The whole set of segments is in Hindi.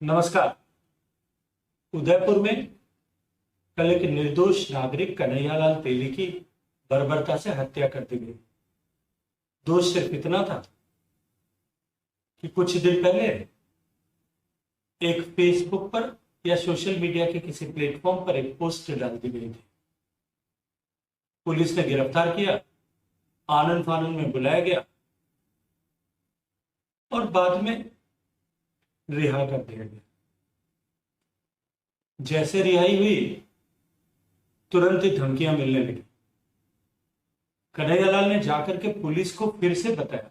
नमस्कार। उदयपुर में कल एक निर्दोष नागरिक कन्हैयालाल तेली की बर्बरता से हत्या कर दी गई। दोष सिर्फ इतना था कि कुछ दिन पहले एक फेसबुक पर या सोशल मीडिया के किसी प्लेटफॉर्म पर एक पोस्ट डाल दी गई थी। पुलिस ने गिरफ्तार किया, आनन फानन में बुलाया गया और बाद में रिहा कर दिया गया। जैसे रिहाई हुई, तुरंत ही धमकियां मिलने लगी। कन्हैयालाल ने जाकर के पुलिस को फिर से बताया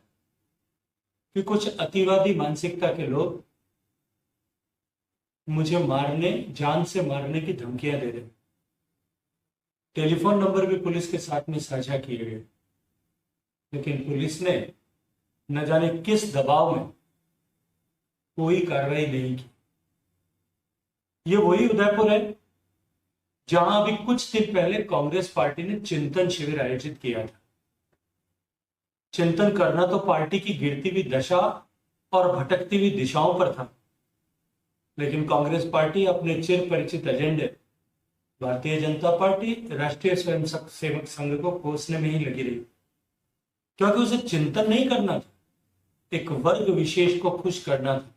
कि कुछ अतिवादी मानसिकता के लोग मुझे मारने, जान से मारने की धमकियां दे रहे। टेलीफोन नंबर भी पुलिस के साथ में साझा किए गए, लेकिन पुलिस ने न जाने किस दबाव में कोई कार्रवाई नहीं की। ये वही उदयपुर है जहां अभी कुछ दिन पहले कांग्रेस पार्टी ने चिंतन शिविर आयोजित किया था। चिंतन करना तो पार्टी की गिरती हुई दशा और भटकती हुई दिशाओं पर था, लेकिन कांग्रेस पार्टी अपने चिर परिचित एजेंडे भारतीय जनता पार्टी राष्ट्रीय स्वयंसेवक संघ को कोसने में ही लगी रही, क्योंकि उसे चिंतन नहीं करना था, एक वर्ग विशेष को खुश करना था।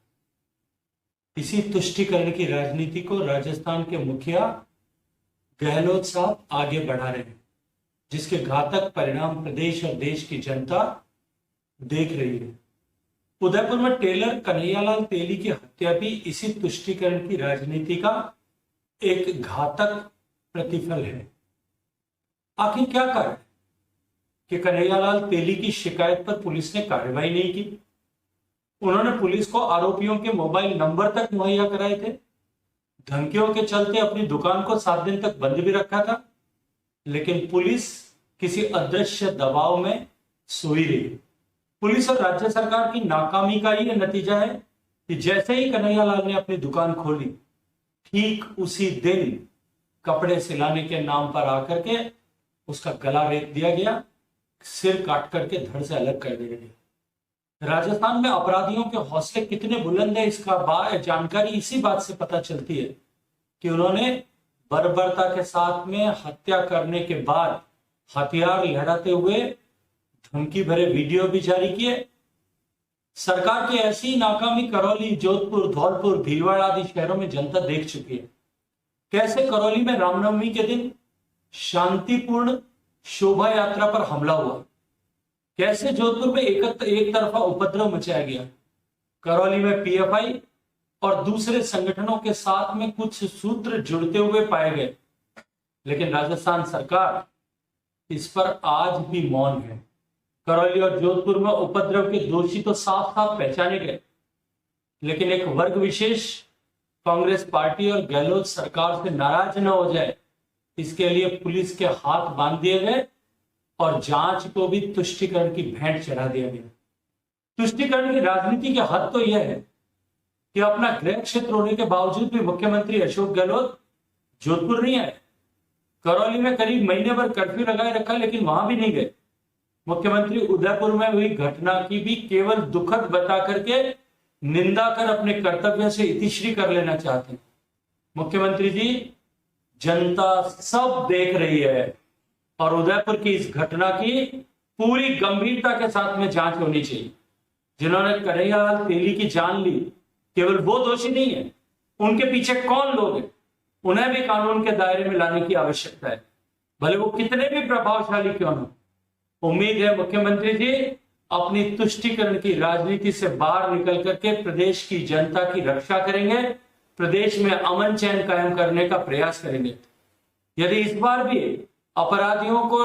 इसी तुष्टीकरण की राजनीति को राजस्थान के मुखिया गहलोत साहब आगे बढ़ा रहे हैं, जिसके घातक परिणाम प्रदेश और देश की जनता देख रही है। उदयपुर में टेलर कन्हैयालाल तेली की हत्या भी इसी तुष्टीकरण की राजनीति का एक घातक प्रतिफल है। आखिर क्या कारण है कि कन्हैयालाल तेली की शिकायत पर पुलिस ने कार्रवाई नहीं की? उन्होंने पुलिस को आरोपियों के मोबाइल नंबर तक मुहैया कराए थे। धमकियों के चलते अपनी दुकान को 7 दिन तक बंद भी रखा था, लेकिन पुलिस किसी अदृश्य दबाव में सोई रही। पुलिस और राज्य सरकार की नाकामी का यह नतीजा है कि जैसे ही कन्हैयालाल ने अपनी दुकान खोली, ठीक उसी दिन कपड़े सिलाने के नाम पर आकर के उसका गला रेत दिया गया, सिर काट करके धड़ से अलग कर दिया गया। राजस्थान में अपराधियों के हौसले कितने बुलंद है, इसका जानकारी इसी बात से पता चलती है कि उन्होंने बर्बरता के साथ में हत्या करने के बाद हथियार लहराते हुए धमकी भरे वीडियो भी जारी किए। सरकार की ऐसी नाकामी करौली, जोधपुर, धौलपुर, भीलवाड़ा आदि शहरों में जनता देख चुकी है। कैसे करौली में रामनवमी के दिन शांतिपूर्ण शोभा यात्रा पर हमला हुआ, कैसे जोधपुर में एक तरफा उपद्रव मचाया गया, करौली में पीएफआई और दूसरे संगठनों के साथ में कुछ सूत्र जुड़ते हुए पाए गए, लेकिन राजस्थान सरकार इस पर आज भी मौन है। करौली और जोधपुर में उपद्रव के दोषी तो साफ साफ पहचाने गए, लेकिन एक वर्ग विशेष कांग्रेस पार्टी और गहलोत सरकार से नाराज न हो जाए, इसके लिए पुलिस के हाथ बांध दिए गए और जांच को भी तुष्टीकरण की भेंट चढ़ा दिया गया। तुष्टीकरण की राजनीति की हद तो यह है कि अपना गृह क्षेत्र होने के बावजूद भी मुख्यमंत्री अशोक गहलोत जोधपुर नहीं आए। करौली में करीब महीने भर कर्फ्यू लगाए रखा, लेकिन वहां भी नहीं गए। मुख्यमंत्री उदयपुर में हुई घटना की भी केवल दुखद बता करके निंदा कर अपने कर्तव्य से इतिश्री कर लेना चाहते हैं। मुख्यमंत्री जी, जनता सब देख रही है और उदयपुर की इस घटना की पूरी गंभीरता के साथ में जांच होनी चाहिए। जिन्होंने कन्हैयालाल तेली की जान ली, केवल वो दोषी नहीं है, उनके पीछे कौन लोग हैं, उन्हें भी कानून के दायरे में लाने की आवश्यकता है, भले वो कितने भी प्रभावशाली क्यों न। उम्मीद है मुख्यमंत्री जी अपनी तुष्टीकरण की राजनीति से बाहर निकल करके प्रदेश की जनता की रक्षा करेंगे, प्रदेश में अमन चैन कायम करने का प्रयास करेंगे। यदि इस बार भी अपराधियों को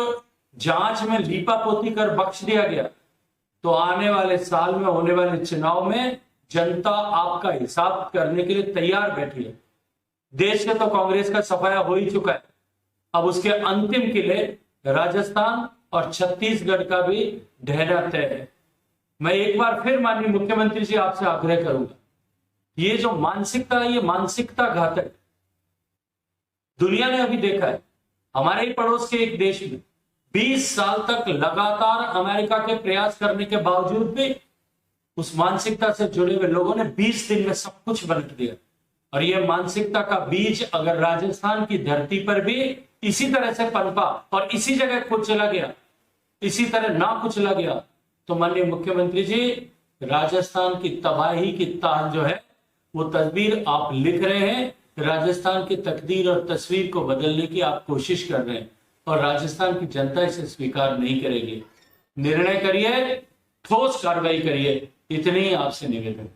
जांच में लीपापोती कर बख्श दिया गया, तो आने वाले साल में होने वाले चुनाव में जनता आपका हिसाब करने के लिए तैयार बैठी है। देश के तो कांग्रेस का सफाया हो ही चुका है, अब उसके अंतिम किले राजस्थान और छत्तीसगढ़ का भी ढहना तय है। मैं एक बार फिर माननीय मुख्यमंत्री जी आपसे आग्रह करूंगा, ये जो मानसिकता है, ये मानसिकता घातक। दुनिया ने अभी देखा है, हमारे ही पड़ोस के एक देश में 20 साल तक लगातार अमेरिका के प्रयास करने के बावजूद भी उस मानसिकता से जुड़े हुए लोगों ने 20 दिन में सब कुछ पलट दिया। और यह मानसिकता का बीज अगर राजस्थान की धरती पर भी इसी तरह से पनपा और इसी जगह कुचला गया, इसी तरह ना कुचला गया, तो माननीय मुख्यमंत्री जी, राजस्थान की तबाही की ताल जो है वो तस्वीर आप लिख रहे हैं, राजस्थान की तकदीर और तस्वीर को बदलने की आप कोशिश कर रहे हैं और राजस्थान की जनता इसे स्वीकार नहीं करेगी। निर्णय करिए, ठोस कार्रवाई करिए, इतनी ही आपसे निवेदन।